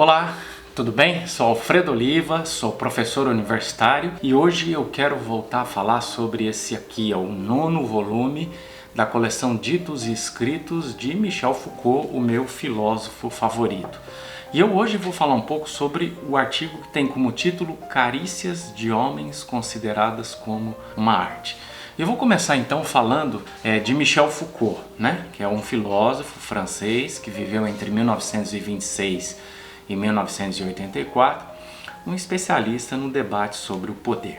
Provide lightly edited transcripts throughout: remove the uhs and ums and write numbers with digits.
Olá, tudo bem? Sou Alfredo Oliva, sou professor universitário e hoje eu quero voltar a falar sobre esse aqui, o 9º volume da coleção Ditos e Escritos de Michel Foucault, o meu filósofo favorito. E eu hoje vou falar um pouco sobre o artigo que tem como título Carícias de Homens Consideradas como uma Arte. Eu vou começar então falando de Michel Foucault, que é um filósofo francês que viveu entre 1926 e 1984, um especialista no debate sobre o poder.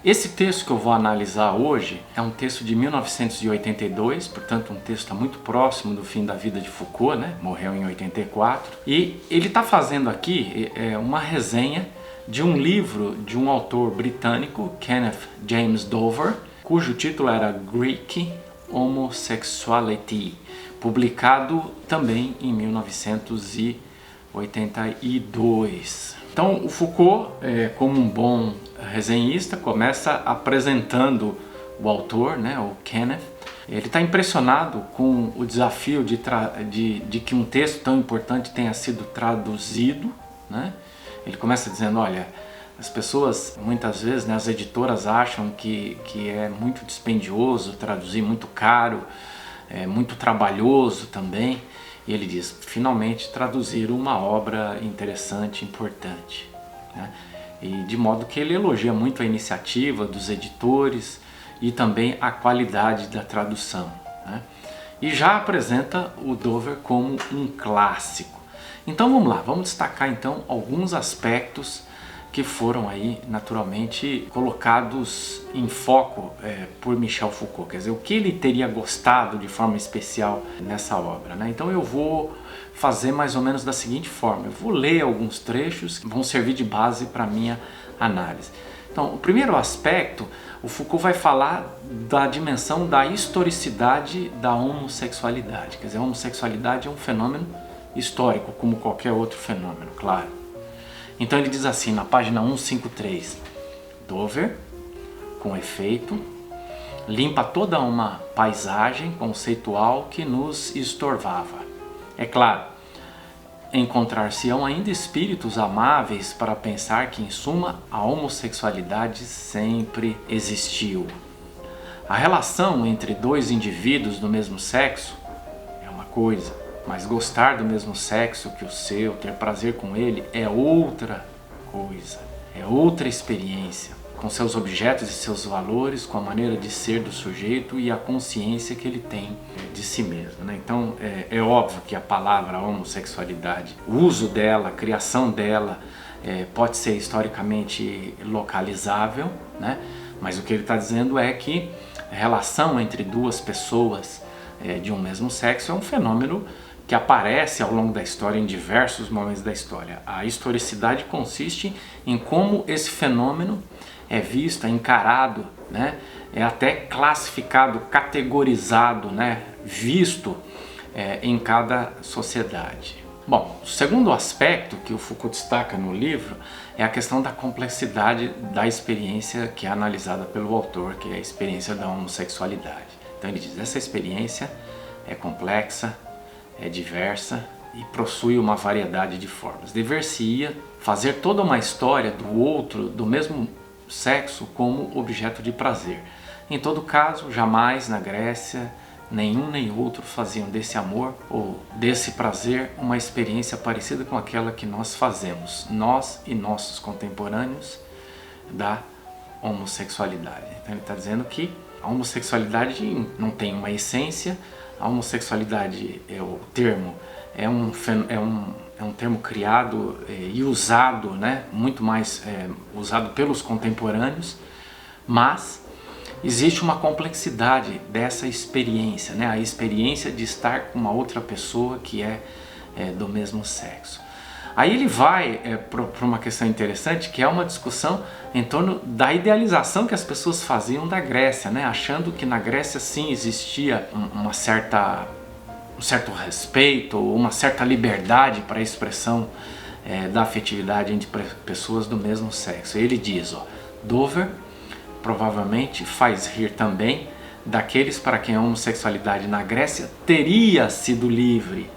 Esse texto que eu vou analisar hoje é um texto de 1982, portanto um texto muito próximo do fim da vida de Foucault, morreu em 84, e ele está fazendo aqui uma resenha de um livro de um autor britânico, Kenneth James Dover, cujo título era Greek Homosexuality, publicado também em 1982. Então o Foucault, como um bom resenhista, começa apresentando o autor, o Kenneth. Ele está impressionado com o desafio de que um texto tão importante tenha sido traduzido. Ele começa dizendo, olha, as pessoas, muitas vezes, as editoras acham que é muito dispendioso traduzir, muito caro, muito trabalhoso também. E ele diz, finalmente traduziram uma obra interessante, importante. E de modo que ele elogia muito a iniciativa dos editores e também a qualidade da tradução. E já apresenta o Dover como um clássico. Então vamos lá, vamos destacar então alguns aspectos que foram aí naturalmente colocados em foco por Michel Foucault, quer dizer, o que ele teria gostado de forma especial nessa obra. Então eu vou fazer mais ou menos da seguinte forma, eu vou ler alguns trechos que vão servir de base para a minha análise. Então, o primeiro aspecto, o Foucault vai falar da dimensão da historicidade da homossexualidade, quer dizer, a homossexualidade é um fenômeno histórico, como qualquer outro fenômeno, claro. Então ele diz assim, na página 153, Dover, com efeito, limpa toda uma paisagem conceitual que nos estorvava. É claro, encontrar-se-ão ainda espíritos amáveis para pensar que, em suma, a homossexualidade sempre existiu. A relação entre dois indivíduos do mesmo sexo é uma coisa, mas gostar do mesmo sexo que o seu, ter prazer com ele, é outra coisa, é outra experiência, com seus objetos e seus valores, com a maneira de ser do sujeito e a consciência que ele tem de si mesmo. Então é óbvio que a palavra homossexualidade, o uso dela, a criação dela, pode ser historicamente localizável, mas o que ele está dizendo é que a relação entre duas pessoas de um mesmo sexo é um fenômeno que aparece ao longo da história, em diversos momentos da história. A historicidade consiste em como esse fenômeno é visto, é encarado, é até classificado, categorizado, visto em cada sociedade. Bom, o segundo aspecto que o Foucault destaca no livro é a questão da complexidade da experiência que é analisada pelo autor, que é a experiência da homossexualidade. Então ele diz, essa experiência é complexa, é diversa e possui uma variedade de formas. Dever-se-ia fazer toda uma história do outro, do mesmo sexo, como objeto de prazer. Em todo caso, jamais na Grécia, nenhum nem outro faziam desse amor ou desse prazer uma experiência parecida com aquela que nós fazemos, nós e nossos contemporâneos, da homossexualidade. Então ele está dizendo que a homossexualidade não tem uma essência. A homossexualidade é um termo criado e usado, muito mais usado pelos contemporâneos, mas existe uma complexidade dessa experiência, a experiência de estar com uma outra pessoa que é do mesmo sexo. Aí ele vai para uma questão interessante, que é uma discussão em torno da idealização que as pessoas faziam da Grécia, achando que na Grécia sim existia um certo respeito, uma certa liberdade para a expressão da afetividade entre pessoas do mesmo sexo. Ele diz, Dover provavelmente faz rir também daqueles para quem a homossexualidade na Grécia teria sido livre.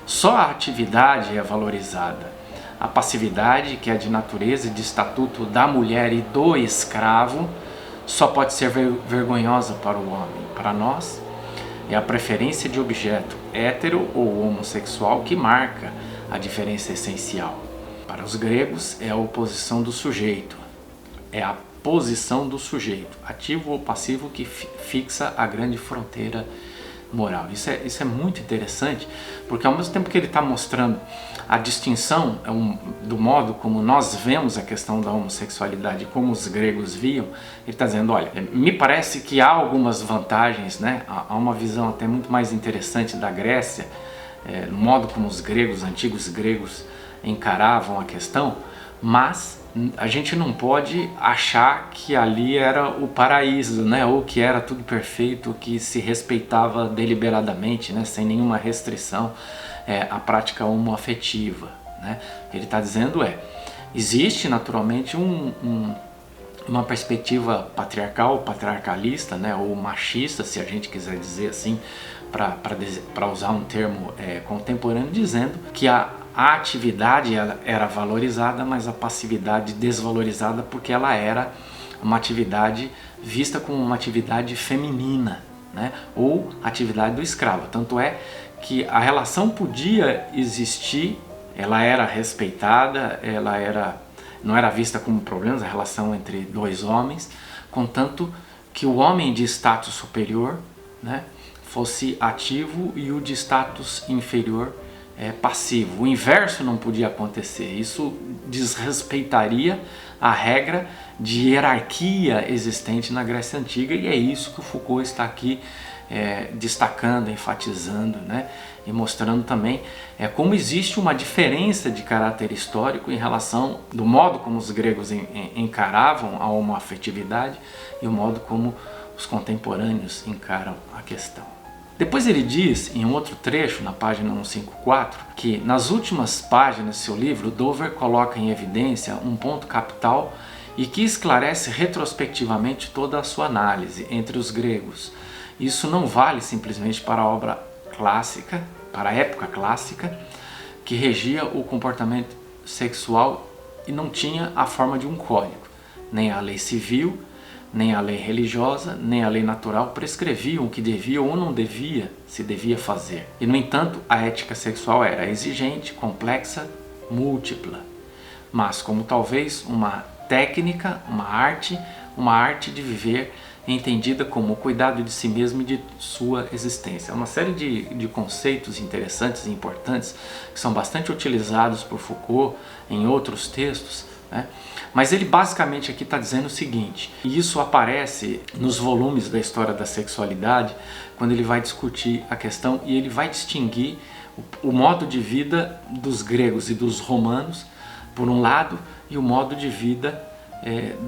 Só a atividade é valorizada. a passividade, que é de natureza e de estatuto da mulher e do escravo, só pode ser vergonhosa para o homem. Para nós, é a preferência de objeto hétero ou homossexual que marca a diferença essencial. Para os gregos, é a oposição do sujeito. É a posição do sujeito, ativo ou passivo, que fixa a grande fronteira moral. Isso é muito interessante, porque ao mesmo tempo que ele está mostrando a distinção do modo como nós vemos a questão da homossexualidade, como os gregos viam, ele está dizendo, olha, me parece que há algumas vantagens, né? Há uma visão até muito mais interessante da Grécia, no modo como os antigos gregos encaravam a questão, mas a gente não pode achar que ali era o paraíso, né? Ou que era tudo perfeito, que se respeitava deliberadamente, né? Sem nenhuma restrição, a prática homoafetiva, né? O que ele está dizendo existe naturalmente uma perspectiva patriarcalista, né? Ou machista, se a gente quiser dizer assim, para usar um termo contemporâneo, dizendo que a atividade era valorizada, mas a passividade desvalorizada, porque ela era uma atividade vista como uma atividade feminina, né? Ou atividade do escravo. Tanto é que a relação podia existir, ela era respeitada, não era vista como problema, a relação entre dois homens, contanto que o homem de status superior, né, fosse ativo e o de status inferior passivo. O inverso não podia acontecer. Isso desrespeitaria a regra de hierarquia existente na Grécia Antiga, e é isso que o Foucault está aqui destacando, enfatizando, né? E mostrando também como existe uma diferença de caráter histórico em relação do modo como os gregos encaravam a homoafetividade e o modo como os contemporâneos encaram a questão. Depois ele diz, em um outro trecho, na página 154, que nas últimas páginas do seu livro, Dover coloca em evidência um ponto capital e que esclarece retrospectivamente toda a sua análise entre os gregos. Isso não vale simplesmente para a obra clássica, para a época clássica, que regia o comportamento sexual e não tinha a forma de um código. Nem a lei civil, nem a lei religiosa, nem a lei natural prescreviam o que devia ou não devia se devia fazer. E, no entanto, a ética sexual era exigente, complexa, múltipla, mas como talvez uma técnica, uma arte de viver entendida como o cuidado de si mesmo e de sua existência. É uma série de conceitos interessantes e importantes que são bastante utilizados por Foucault em outros textos, né? Mas ele basicamente aqui está dizendo o seguinte, e isso aparece nos volumes da história da sexualidade, quando ele vai discutir a questão e ele vai distinguir o modo de vida dos gregos e dos romanos, por um lado, e o modo de vida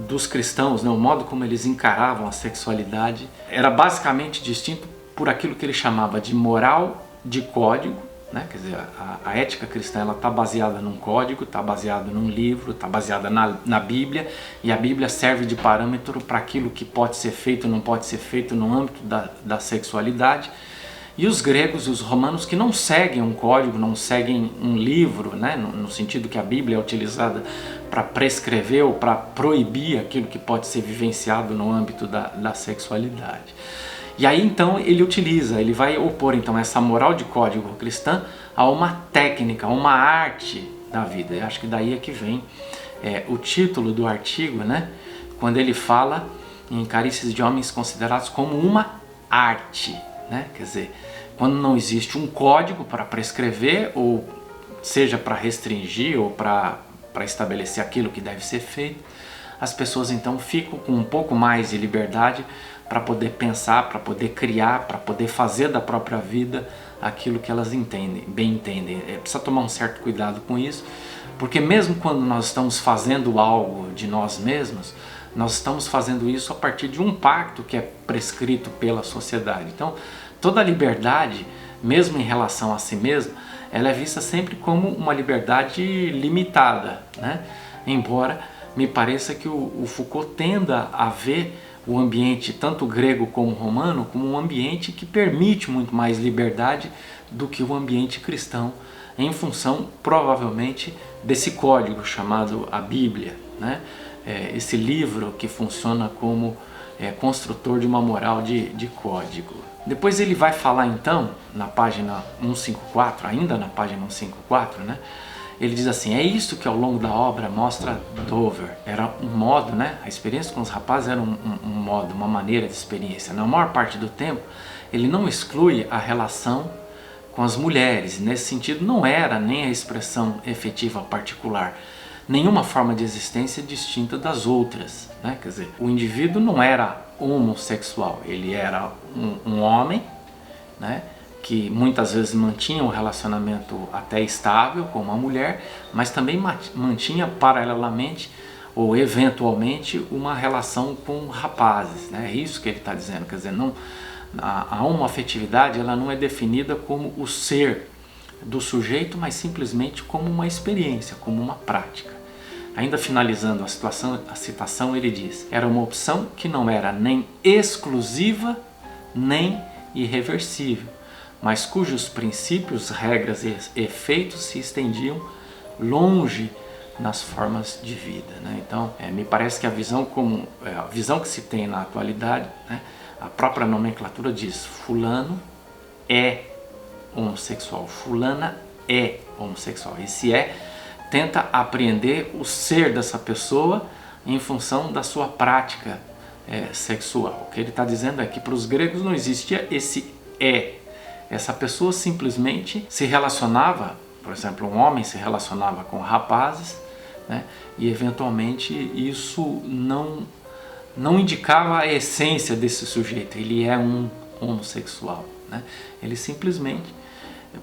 dos cristãos, né? O modo como eles encaravam a sexualidade era basicamente distinto por aquilo que ele chamava de moral de código, né? Quer dizer, a ética cristã está baseada num código, está baseada num livro, está baseada na Bíblia, e a Bíblia serve de parâmetro para aquilo que pode ser feito ou não pode ser feito no âmbito da sexualidade. E os gregos e os romanos, que não seguem um código, não seguem um livro, né? No sentido que a Bíblia é utilizada para prescrever ou para proibir aquilo que pode ser vivenciado no âmbito da sexualidade. E aí então ele vai opor então essa moral de código cristã a uma técnica, a uma arte da vida. Eu acho que daí é que vem o título do artigo, né? Quando ele fala em carícias de homens considerados como uma arte, né? Quer dizer, quando não existe um código para prescrever, ou seja para restringir ou para estabelecer aquilo que deve ser feito, as pessoas então ficam com um pouco mais de liberdade para poder pensar, para poder criar, para poder fazer da própria vida aquilo que elas bem entendem. Precisa tomar um certo cuidado com isso, porque mesmo quando nós estamos fazendo algo de nós mesmos, nós estamos fazendo isso a partir de um pacto que é prescrito pela sociedade. Então, toda liberdade, mesmo em relação a si mesmo, ela é vista sempre como uma liberdade limitada, né? Embora me pareça que o Foucault tenda a ver o ambiente, tanto grego como romano, como um ambiente que permite muito mais liberdade do que o ambiente cristão, em função, provavelmente, desse código chamado a Bíblia, né? Esse livro que funciona como construtor de uma moral de código. Depois ele vai falar então, na página 154, ainda na página 154, né? Ele diz assim: é isso que ao longo da obra mostra Dover. Era um modo, né? A experiência com os rapazes era um modo, uma maneira de experiência. Na maior parte do tempo, ele não exclui a relação com as mulheres. Nesse sentido, não era nem a expressão efetiva particular, nenhuma forma de existência distinta das outras, né? Quer dizer, o indivíduo não era homossexual, ele era um homem, né? Que muitas vezes mantinha um relacionamento até estável com uma mulher, mas também mantinha paralelamente ou eventualmente uma relação com rapazes, né? É isso que ele está dizendo. Quer dizer, não, a homoafetividade ela não é definida como o ser do sujeito, mas simplesmente como uma experiência, como uma prática. Ainda finalizando a citação, ele diz: era uma opção que não era nem exclusiva nem irreversível, mas cujos princípios, regras e efeitos se estendiam longe nas formas de vida, né? Então, me parece que a visão que se tem na atualidade, né, a própria nomenclatura diz: fulano é homossexual, fulana é homossexual. Esse tenta apreender o ser dessa pessoa em função da sua prática sexual. O que ele está dizendo é que para os gregos não existia esse essa pessoa simplesmente se relacionava, por exemplo, um homem se relacionava com rapazes, né, e eventualmente isso não indicava a essência desse sujeito, ele é um homossexual, né? Ele simplesmente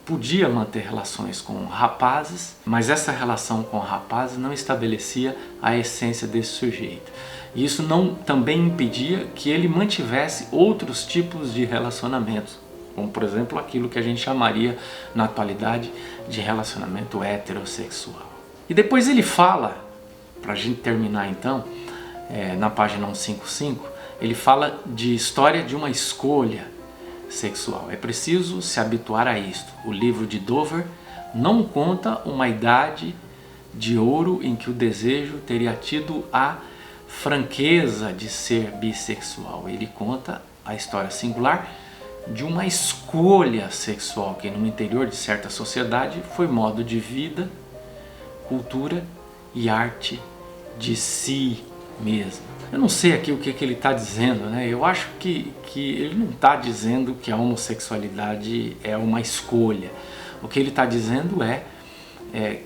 podia manter relações com rapazes, mas essa relação com rapazes não estabelecia a essência desse sujeito. E isso também impedia que ele mantivesse outros tipos de relacionamentos, como por exemplo aquilo que a gente chamaria na atualidade de relacionamento heterossexual. E depois ele fala, para a gente terminar então, na página 155, ele fala de história de uma escolha sexual. É preciso se habituar a isto. O livro de Dover não conta uma idade de ouro em que o desejo teria tido a franqueza de ser bissexual. Ele conta a história singular de uma escolha sexual que no interior de certa sociedade foi modo de vida, cultura e arte de si mesmo. Eu não sei aqui o que ele está dizendo, né? Eu acho que ele não está dizendo que a homossexualidade é uma escolha. O que ele está dizendo é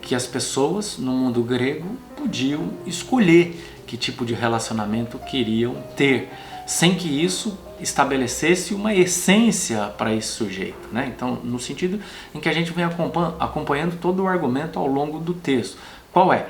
que as pessoas no mundo grego podiam escolher que tipo de relacionamento queriam ter, sem que isso estabelecesse uma essência para esse sujeito, né? Então, no sentido em que a gente vem acompanhando todo o argumento ao longo do texto. Qual é?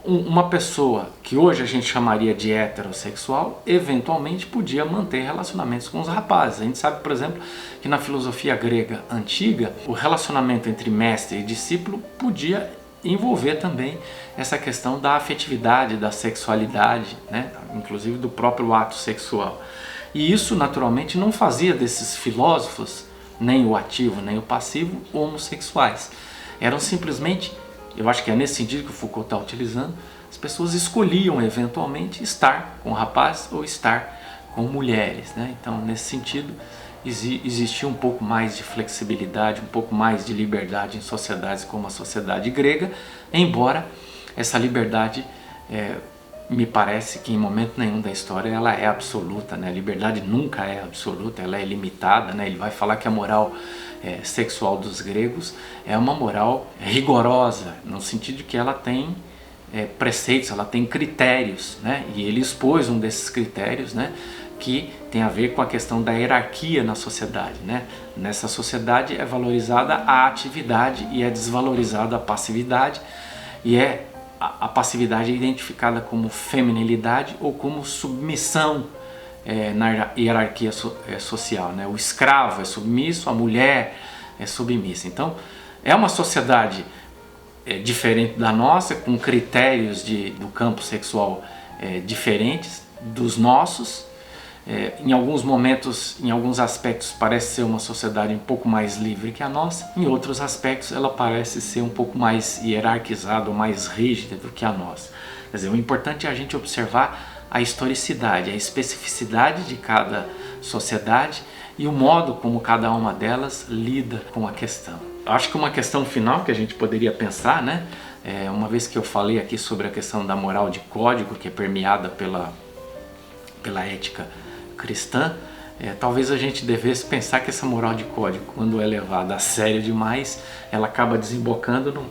Uma pessoa que hoje a gente chamaria de heterossexual, eventualmente podia manter relacionamentos com os rapazes. A gente sabe, por exemplo, que na filosofia grega antiga, o relacionamento entre mestre e discípulo podia envolver também essa questão da afetividade, da sexualidade, né? Inclusive do próprio ato sexual. E isso, naturalmente, não fazia desses filósofos, nem o ativo nem o passivo, homossexuais. Eram simplesmente, eu acho que é nesse sentido que o Foucault está utilizando, as pessoas escolhiam eventualmente estar com rapazes ou estar com mulheres, né? Então, nesse sentido, existia um pouco mais de flexibilidade, um pouco mais de liberdade em sociedades como a sociedade grega, embora essa liberdade, me parece que em momento nenhum da história ela é absoluta, né? A liberdade nunca é absoluta, ela é limitada, né? Ele vai falar que a moral sexual dos gregos é uma moral rigorosa, no sentido de que ela tem preceitos, ela tem critérios, né? E ele expôs um desses critérios, né, que tem a ver com a questão da hierarquia na sociedade, né? Nessa sociedade é valorizada a atividade e é desvalorizada a passividade, e a passividade é identificada como feminilidade ou como submissão na hierarquia social, né? O escravo é submisso, a mulher é submissa. Então, é uma sociedade diferente da nossa, com critérios do campo sexual diferentes dos nossos, Em alguns momentos, em alguns aspectos, parece ser uma sociedade um pouco mais livre que a nossa. Em outros aspectos, ela parece ser um pouco mais hierarquizada ou mais rígida do que a nossa. Quer dizer, o importante é a gente observar a historicidade, a especificidade de cada sociedade e o modo como cada uma delas lida com a questão. Acho que uma questão final que a gente poderia pensar, né? Uma vez que eu falei aqui sobre a questão da moral de código, que é permeada pela ética cristã, talvez a gente devesse pensar que essa moral de código, quando é levada a sério demais, ela acaba desembocando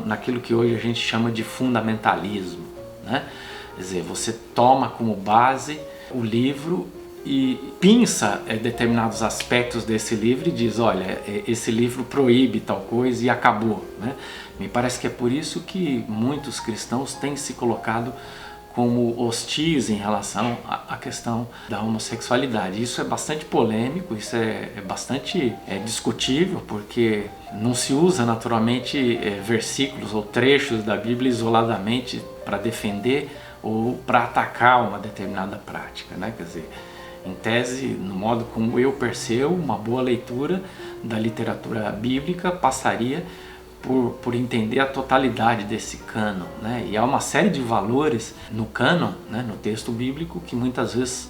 naquilo que hoje a gente chama de fundamentalismo, né? Quer dizer, você toma como base o livro e pinça determinados aspectos desse livro e diz, olha, esse livro proíbe tal coisa e acabou, né? Me parece que é por isso que muitos cristãos têm se colocado como hostis em relação à questão da homossexualidade. Isso é bastante polêmico, isso é bastante discutível, porque não se usa naturalmente versículos ou trechos da Bíblia isoladamente para defender ou para atacar uma determinada prática, né? Quer dizer, em tese, no modo como eu percebo, uma boa leitura da literatura bíblica passaria por entender a totalidade desse cânon, né? E há uma série de valores no cânon, né, no texto bíblico, que muitas vezes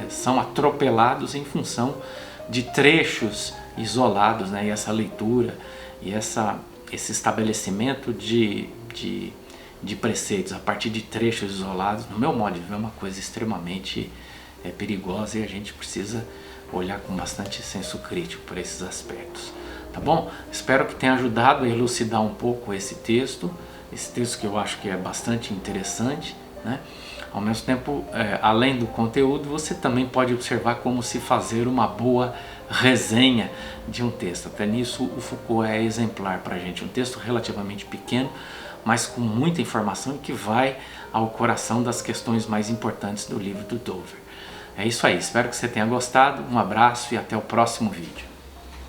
são atropelados em função de trechos isolados, né? E essa leitura e esse estabelecimento de preceitos a partir de trechos isolados, no meu modo de ver, é uma coisa extremamente perigosa, e a gente precisa olhar com bastante senso crítico por esses aspectos. Tá bom? Espero que tenha ajudado a elucidar um pouco esse texto que eu acho que é bastante interessante, né? Ao mesmo tempo, além do conteúdo, você também pode observar como se fazer uma boa resenha de um texto. Até nisso o Foucault é exemplar para a gente. Um texto relativamente pequeno, mas com muita informação e que vai ao coração das questões mais importantes do livro do Dover. É isso aí, espero que você tenha gostado, um abraço e até o próximo vídeo.